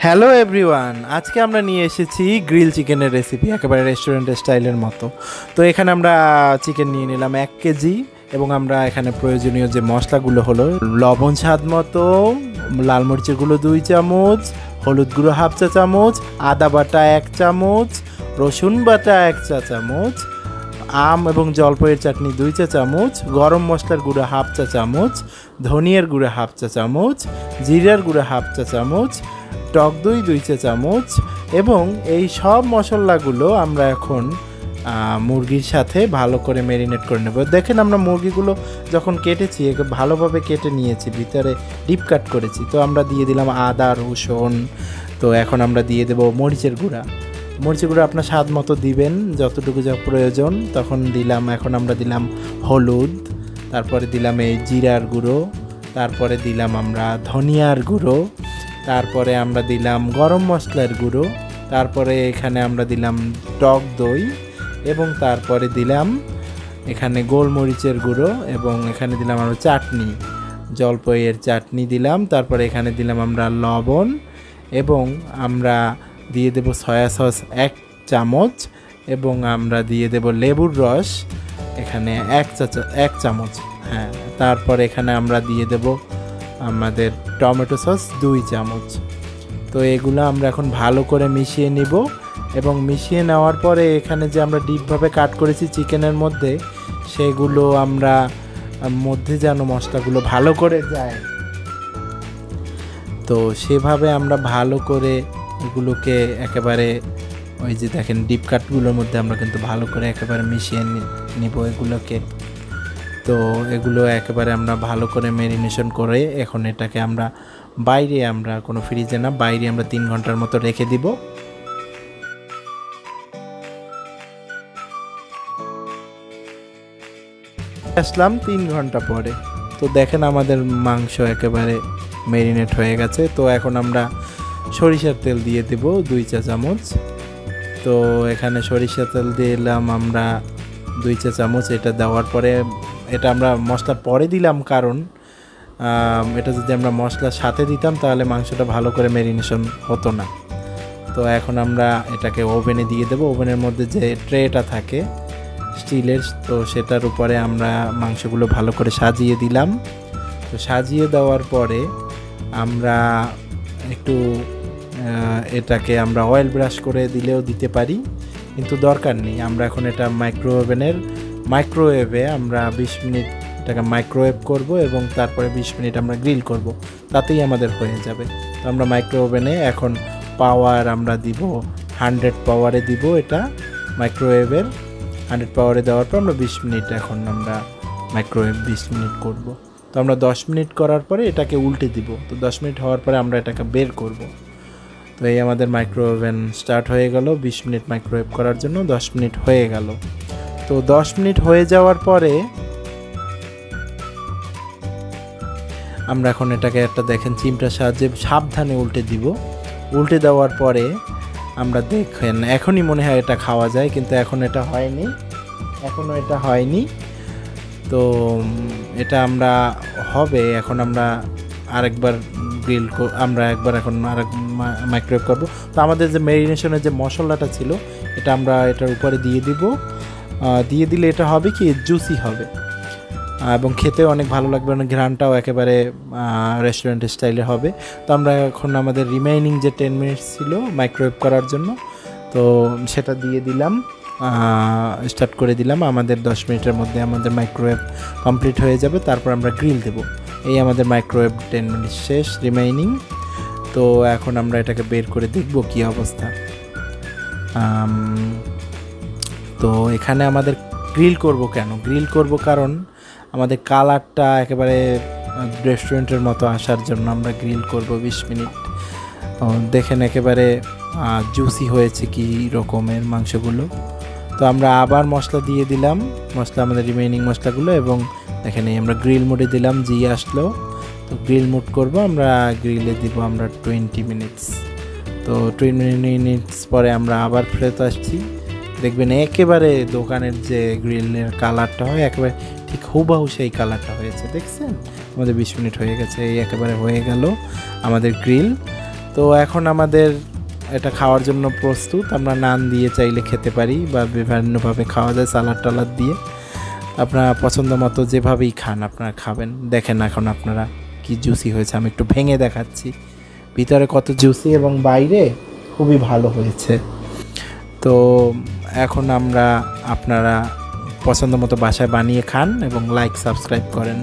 Hello everyone, আজকে আমরা নিয়ে এসেছি গ্রিল চিকেনের রেসিপি একেবারে রেস্টুরেন্টের স্টাইলের মতো। তো এখানে আমরা চিকেন নিয়ে নিলাম 1 কেজি এবং আমরা এখানে প্রয়োজনীয় যে মশলাগুলো হলো লবণ স্বাদ মতো, লাল মরিচের গুঁড়ো 2 চামচ, হলুদ গুঁড়ো 1/2 চা চামচ, আদা বাটা 1 চামচ, রসুন বাটা 1 চা চামচ, আম এবং জলপাইয়ের চাটনি 2 চা চামচ, গরম মশলার গুঁড়ো 1/2 চা চামচ, ধনিয়ার গুঁড়ো 1/2 চা চামচ, জিরার গুঁড়ো 1/2 চা চামচ, টক দই 2 চা চামচ। এবং এই সব মশলাগুলো আমরা এখন মুরগির সাথে ভালো করে ম্যারিনেট করে নেব। দেখেন আমরা মুরগিগুলো যখন কেটেছি ভালোভাবে কেটে নিয়েছি, ভিতরে ডিপ কাট করেছি। তো আমরা দিয়ে দিলাম আদা রসুন। তো এখন আমরা দিয়ে দেব মরিচের গুঁড়া। মরিচের গুঁড়ো আপনার স্বাদ মতো দিবেন, যতটুকু যা প্রয়োজন তখন দিলাম। এখন আমরা দিলাম হলুদ, তারপরে দিলাম এই জিরার গুঁড়ো, তারপরে দিলাম আমরা ধনিয়ার গুঁড়ো, তারপরে আমরা দিলাম গরম মশলার গুঁড়ো, তারপরে এখানে আমরা দিলাম টক দই এবং তারপরে দিলাম এখানে গোলমরিচের গুঁড়ো এবং এখানে দিলাম আমরা চাটনি, জলপাইয়ের চাটনি দিলাম। তারপরে এখানে দিলাম আমরা লবণ এবং আমরা দিয়ে দেব সয়া সস 1 চামচ এবং আমরা দিয়ে দেব লেবুর রস এখানে 1 চামচ। হ্যাঁ, তারপরে এখানে আমরা দিয়ে দেব আমাদের টমেটো সস 2 চামচ। তো এগুলো আমরা এখন ভালো করে মিশিয়ে নিব এবং মিশিয়ে নেওয়ার পরে এখানে যে আমরা ডিপভাবে কাট করেছি চিকেনের মধ্যে, সেগুলো আমরা মধ্যে যেন মশলাগুলো ভালো করে যায়, তো সেভাবে আমরা ভালো করে এগুলোকে একেবারে ওই যে দেখেন ডিপ কাটগুলোর মধ্যে আমরা কিন্তু ভালো করে একেবারে মিশিয়ে নিব এগুলোকে। তো এগুলো একেবারে আমরা ভালো করে ম্যারিনেশন করে এখন এটাকে আমরা বাইরে, আমরা কোনো ফ্রিজে না, বাইরে আমরা 3 ঘন্টার মতো রেখে দিব। আসলাম 3 ঘন্টা পরে। তো দেখেন আমাদের মাংস একেবারে ম্যারিনেট হয়ে গেছে। তো এখন আমরা সরিষার তেল দিয়ে দেব 2 চা চামচ। তো এখানে সরিষার তেল দিলাম আমরা 2 চা চামচ। এটা দেওয়ার পরে, এটা আমরা মশলার পরে দিলাম কারণ এটা যদি আমরা মশলার সাথে দিতাম তাহলে মাংসটা ভালো করে ম্যারিনেশন হতো না। তো এখন আমরা এটাকে ওভেনে দিয়ে দেবো। ওভেনের মধ্যে যে ট্রেটা থাকে স্টিলের, তো সেটার উপরে আমরা মাংসগুলো ভালো করে সাজিয়ে দিলাম। তো সাজিয়ে দেওয়ার পরে আমরা একটু এটাকে আমরা অয়েল ব্রাশ করে দিলেও দিতে পারি, কিন্তু দরকার নেই। আমরা এখন এটা মাইক্রোওয়েভে আমরা 20 মিনিট এটাকে মাইক্রোওয়েভ করব এবং তারপরে 20 মিনিট আমরা গ্রিল করব, তাতেই আমাদের হয়ে যাবে। তো আমরা মাইক্রোওভেনে এখন পাওয়ার আমরা দিব 100 পাওয়ারে দিব। এটা মাইক্রোওয়েভের 100 পাওয়ারে দেওয়ার পর আমরা 20 মিনিট এখন আমরা মাইক্রোওয়েভ 20 মিনিট করব। তো আমরা 10 মিনিট করার পরে এটাকে উল্টে দিব। তো 10 মিনিট হওয়ার পরে আমরা এটাকে বের করব। তো এই আমাদের মাইক্রোওভেন স্টার্ট হয়ে গেল 20 মিনিট মাইক্রোওয়েভ করার জন্য। 10 মিনিট হয়ে গেল। তো 10 মিনিট হয়ে যাওয়ার পরে আমরা এখন এটাকে একটা দেখেন চিমটার সাহায্যে সাবধানে উল্টে দিব। উল্টে দেওয়ার পরে আমরা দেখেন এখনই মনে হয় এটা খাওয়া যায়, কিন্তু এখন এটা হয়নি, এখনও এটা হয়নি। তো এটা আমরা হবে, এখন আমরা আরেকবার আমরা একবার এখন আরেক মাইক্রোওয়েভ করব। তো আমাদের যে ম্যারিনেশনের যে মশলাটা ছিল এটা আমরা এটার উপরে দিয়ে দিব। দিয়ে দিলে এটা হবে কি জুসি হবে এবং খেতে অনেক ভালো লাগবে, অনেক ঘ্রাণটাও একেবারে রেস্টুরেন্ট স্টাইলে হবে। তো আমরা এখন আমাদের রিমেইনিং যে 10 মিনিটস ছিল মাইক্রোওয়েভ করার জন্য, তো সেটা দিয়ে দিলাম, স্টার্ট করে দিলাম। আমাদের 10 মিনিটের মধ্যে আমাদের মাইক্রোওয়েভ কমপ্লিট হয়ে যাবে। তারপর আমরা গ্রিল দেব। এই আমাদের মাইক্রোওয়েভ 10 মিনিট শেষ রিমেইনিং। তো এখন আমরা এটাকে বের করে দেখব কী অবস্থা। তো এখানে আমাদের গ্রিল করব কেন? গ্রিল করব কারণ আমাদের কালারটা একেবারে রেস্টুরেন্টের মতো আসার জন্য আমরা গ্রিল করব 20 মিনিট। দেখেন একেবারে জুসি হয়েছে কি রকমের মাংসগুলো। তো আমরা আবার মশলা দিয়ে দিলাম, মশলা আমাদের রিমেইনিং মশলাগুলো, এবং দেখেন আমরা গ্রিল মোডে দিলাম, জি আসলো। তো গ্রিল মোড করব আমরা, গ্রিলে দিব আমরা 20 মিনিটস। তো 20 মিনিটস পরে আমরা আবার ফেরত আসছি। দেখবেন একেবারে দোকানের যে গ্রিলের কালারটা হয় একেবারে ঠিক হুবহু সেই কালারটা হয়েছে। দেখছেন আমাদের 20 মিনিট হয়ে গেছে, এই একেবারে হয়ে গেল আমাদের গ্রিল। তো তো এখন আমাদের এটা খাওয়ার জন্য প্রস্তুত। আমরা নান দিয়ে চাইলে খেতে পারি বা বিভিন্নভাবে খাওয়া যায়, সালাদ টালাদ দিয়ে। আপনারা পছন্দ মতো যেভাবেই খান আপনারা খাবেন। দেখেন এখন আপনারা কি জুসি হয়েছে, আমি একটু ভেঙে দেখাচ্ছি ভিতরে কত জুসি এবং বাইরে খুবই ভালো হয়েছে। তো এখন আপনারা পছন্দ মতো বাসায় বানিয়ে খান এবং লাইক সাবস্ক্রাইব করেন।